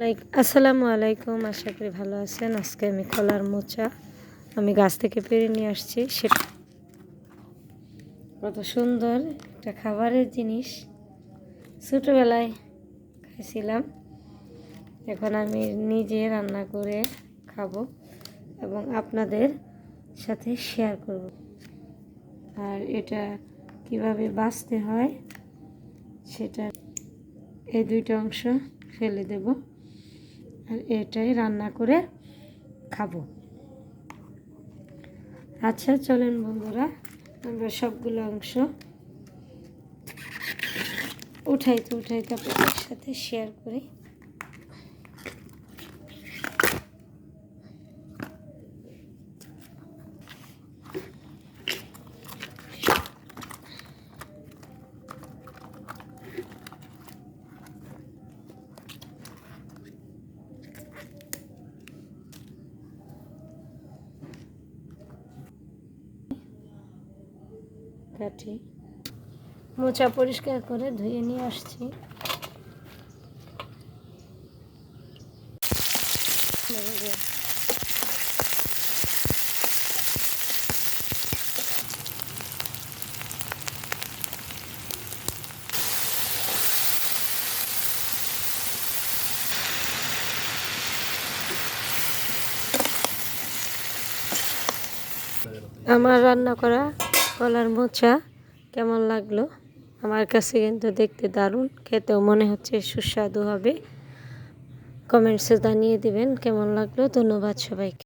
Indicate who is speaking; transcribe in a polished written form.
Speaker 1: আসসালামু আলাইকুম, আশা করি ভালো আছেন। আজকে আমি কলার মোচা আমি গাছ থেকে পেড়ে নিয়ে আসছি। সেটা কত সুন্দর একটা খাবারের জিনিস, ছোটোবেলায় খাইছিলাম। এখন আমি নিজে রান্না করে খাবো এবং আপনাদের সাথে শেয়ার করব। আর এটা কিভাবে বাছতে হয় সেটা, এই দুইটা অংশ ফেলে দেব আর এটাই রান্না করে খাবো। আচ্ছা চলেন বন্ধুরা, আমরা সবগুলো অংশ উঠাইতে আপনাদের সাথে শেয়ার করি। কাটি মোচা পরিষ্কার করে ধুয়ে নিয়ে আসছি। আমার রান্না করা কলার মোচা কেমন লাগলো? আমার কাছে কিন্তু দেখতে দারুণ, খেতেও মনে হচ্ছে সুস্বাদু হবে। কমেন্টসে জানিয়ে দিবেন কেমন লাগলো। ধন্যবাদ সবাইকে।